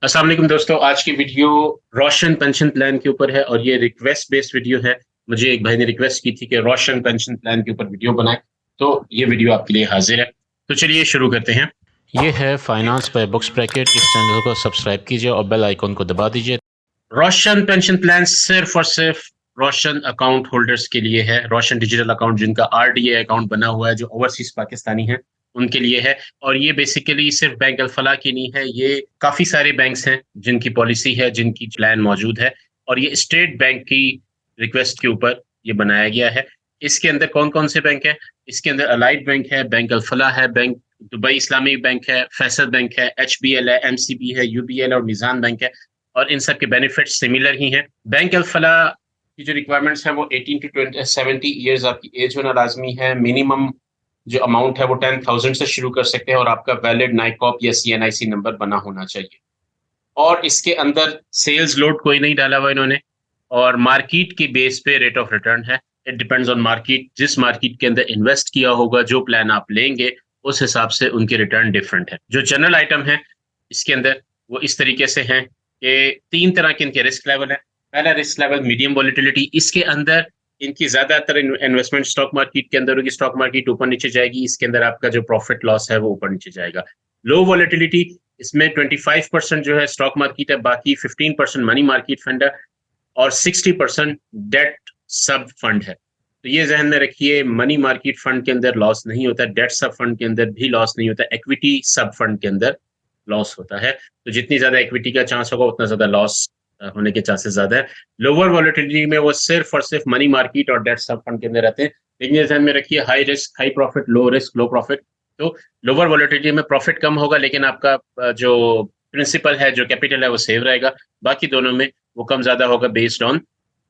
अस्सलाम वालेकुम दोस्तों, आज की वीडियो रोशन पेंशन प्लान के ऊपर है और ये रिक्वेस्ट बेस्ड वीडियो है। मुझे एक भाई ने रिक्वेस्ट की थी कि रोशन पेंशन प्लान के ऊपर वीडियो बनाए, तो ये वीडियो आपके लिए हाजिर है। तो चलिए शुरू करते हैं। ये है फाइनेंस बाय बुक्स ब्रैकेट। इस चैनल को सब्सक्राइब कीजिए और बेल आइकन को दबा दीजिए। रोशन पेंशन प्लान सिर्फ और सिर्फ रोशन अकाउंट होल्डर्स के लिए है। रोशन डिजिटल अकाउंट जिनका आरडीए अकाउंट बना हुआ है, जो ओवरसीज पाकिस्तानी है, उनके लिए है। और ये बेसिकली सिर्फ बैंक अल-फलाह की नहीं है, ये काफी सारे बैंक्स हैं जिनकी पॉलिसी है, जिनकी प्लान मौजूद है। और ये स्टेट बैंक की रिक्वेस्ट के ऊपर ये बनाया गया है। इसके अंदर कौन कौन से बैंक है? इसके अंदर अलाइड बैंक है, बैंक अल-फलाह है, बैंक दुबई इस्लामी बैंक है, फैसल बैंक है, एचबीएल है, एमसीबी है, यूबीएल और मिजान बैंक है। और इन सब के बेनिफिट्स सिमिलर ही हैं। बैंक अल-फलाह की जो रिक्वायरमेंट्स है वो 18 टू 70 ईयर्स आपकी एज होना लाजमी है। मिनिमम जो अमाउंट है वो 10,000 से शुरू कर सकते हैं और आपका वैलिड नाइकॉप या सीएनआईसी नंबर बना होना चाहिए। और इसके अंदर सेल्स लोड कोई नहीं डाला हुआ इन्होंने, और मार्केट की बेस पे रेट ऑफ रिटर्न है। It depends on market. जिस मार्केट के अंदर इन्वेस्ट किया होगा, जो प्लान आप लेंगे, उस हिसाब से उनके रिटर्न डिफरेंट है। जो जनरल आइटम है इसके अंदर वो इस तरीके से हैं कि 3 तरह के इनके रिस्क लेवल है। पहला रिस्क लेवल मीडियम वॉलेटिलिटी। इसके अंदर इनकी ज्यादातर इन्वेस्टमेंट स्टॉक मार्केट के अंदर होगी। स्टॉक मार्केट ऊपर नीचे जाएगी, इसके अंदर आपका जो प्रॉफिट लॉस है वो ऊपर नीचे जाएगा। लो वॉलेटिलिटी, इसमें 25% जो है स्टॉक मार्केट है, बाकी 15% मनी मार्केट फंड है और 60% डेट सब फंड है। तो ये जहन में रखिए, मनी मार्केट फंड के अंदर लॉस नहीं होता, डेट सब फंड के अंदर भी लॉस नहीं होता, इक्विटी सब फंड के अंदर लॉस होता है। तो जितनी ज्यादा इक्विटी का चांस होगा उतना ज्यादा लॉस होने के चांसेस ज्यादा है। लोअर वॉलेटिलिटी में वो सिर्फ और सिर्फ मनी मार्केट और डेट सब फंड के अंदर रहते हैं। लेकिन ये ध्यान में रखिए, high risk high profit, low risk low profit. तो लोअर वॉलेटिलिटी में प्रॉफिट कम होगा, लेकिन आपका जो प्रिंसिपल है, जो कैपिटल है, वो सेव रहेगा। बाकी दोनों में वो कम ज्यादा होगा बेस्ड ऑन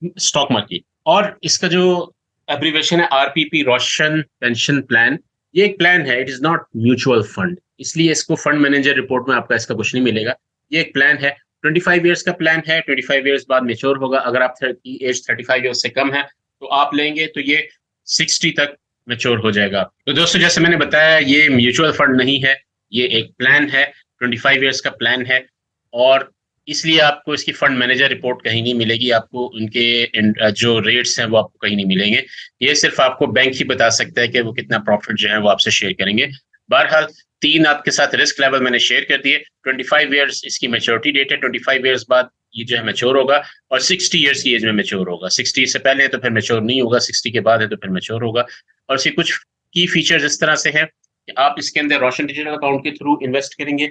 स्टॉक मार्केट। और इसका जो एब्रीवेशन है आरपीपी, रोशन पेंशन प्लान, ये एक प्लान है, it is not mutual fund. इसलिए इसको फंड मैनेजर रिपोर्ट में आपका इसका कुछ नहीं मिलेगा। ये एक प्लान है, 25 ईयर्स का प्लान है। 25 ईयर्स बाद मेच्योर होगा। अगर आप एज 35 ईयर्स से कम है तो आप लेंगे तो ये 60 तक मेच्योर हो जाएगा। तो दोस्तों, जैसे मैंने बताया, ये म्यूचुअल फंड नहीं है, ये एक प्लान है, 25 ईयर्स का प्लान है। और इसलिए आपको इसकी फंड मैनेजर रिपोर्ट कहीं नहीं मिलेगी, आपको उनके जो रेट्स हैं वो आपको कहीं नहीं मिलेंगे। ये सिर्फ आपको बैंक ही बता सकता है कि वो कितना प्रॉफिट जो है वो आपसे शेयर करेंगे। बहरहाल 3 आपके साथ रिस्क लेवल मैंने शेयर कर दिए। 25 ईयर्स इसकी मेच्योरिटी डेट है, 25 ईयर्स बाद ये जो है मेच्योर होगा और 60 ईयर्स की एज में मेच्योर होगा। 60 से पहले है तो फिर मेच्योर नहीं होगा, 60 के बाद है तो फिर मेच्योर होगा। और इसके कुछ की फीचर्स इस तरह से हैं कि आप इसके अंदर रोशन डिजिटल अकाउंट के थ्रू इन्वेस्ट करेंगे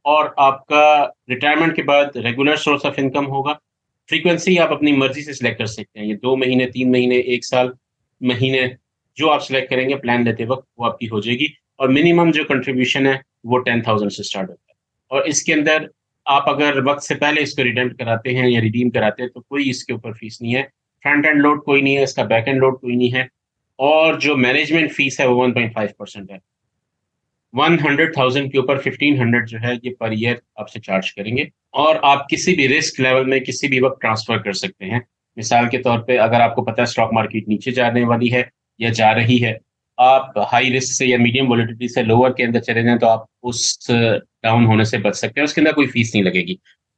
और आपका रिटायरमेंट के बाद रेगुलर सोर्स ऑफ इनकम होगा। फ्रीक्वेंसी आप अपनी मर्जी से सिलेक्ट कर सकते हैं, ये 2 महीने, 3 महीने, 1 साल, महीने, जो आप सिलेक्ट करेंगे प्लान लेते वक्त वो आपकी हो जाएगी। और मिनिमम जो कंट्रीब्यूशन है वो 10,000 से स्टार्ट होता है। और इसके अंदर आप अगर वक्त से पहले इसको रिडेम्प्ट कराते हैं या रिडीम कराते हैं तो कोई इसके ऊपर फीस नहीं है। फ्रंट एंड लोड कोई नहीं है, इसका बैक एंड लोड कोई नहीं है। और जो मैनेजमेंट फीस है वो 1.5% है। 100,000 के ऊपर 1500 जो है ये पर ईयर आपसे चार्ज करेंगे। और आप किसी भी रिस्क लेवल में किसी भी वक्त ट्रांसफर कर सकते हैं। मिसाल के तौर पे अगर आपको पता है स्टॉक मार्केट नीचे जाने वाली है या जा रही है, आप हाई रिस्क से या मीडियम वॉलेटिलिटी से लोअर के अंदर चले जाएं तो आप उस डाउन होने से बच सकते हैं। उसके अंदर कोई फीस नहीं लगेगी।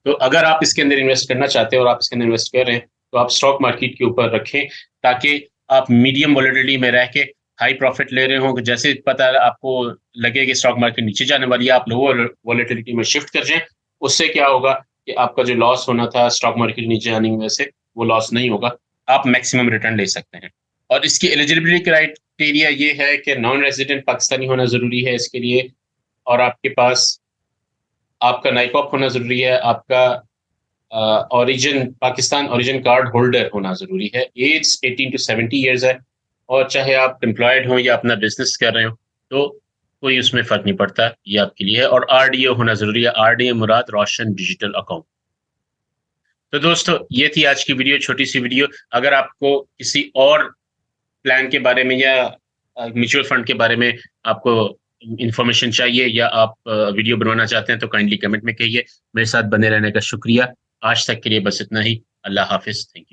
तो अगर आप इसके अंदर इन्वेस्ट करना चाहते हैं और आप इसके अंदर इन्वेस्ट कर रहे हैं तो आप स्टॉक मार्केट के ऊपर रखें, ताकि आप मीडियम वॉलेटिलिटी में रह के हाई प्रॉफिट ले रहे हो। जैसे पता आपको लगे कि स्टॉक मार्केट नीचे जाने वाली है, आप लोअर वॉलेटिलिटी में शिफ्ट कर जाएं। उससे क्या होगा कि आपका जो लॉस होना था स्टॉक मार्केट नीचे जाने की वजह से, वो लॉस नहीं होगा, आप मैक्सिमम रिटर्न ले सकते हैं। और इसकी एलिजिबिलिटी क्राइटेरिया ये है कि नॉन रेजिडेंट पाकिस्तानी होना जरूरी है इसके लिए, और आपके पास आपका नाइकॉप होना जरूरी है, आपका origin Pakistan origin card holder होना जरूरी है। एज 18 टू 70 ईयर्स है। और चाहे आप एम्प्लॉयड हो या अपना बिजनेस कर रहे हो तो कोई उसमें फर्क नहीं पड़ता, ये आपके लिए है। और आरडीए होना जरूरी है, आरडीए मुराद रोशन डिजिटल अकाउंट। तो दोस्तों, ये थी आज की वीडियो, छोटी सी वीडियो। अगर आपको किसी और प्लान के बारे में या म्यूचुअल फंड के बारे में आपको इंफॉर्मेशन चाहिए या आप वीडियो बनवाना चाहते हैं तो काइंडली कमेंट में कहिए। मेरे साथ बने रहने का शुक्रिया। आज तक के लिए बस इतना ही। अल्लाह हाफिज। Thank you.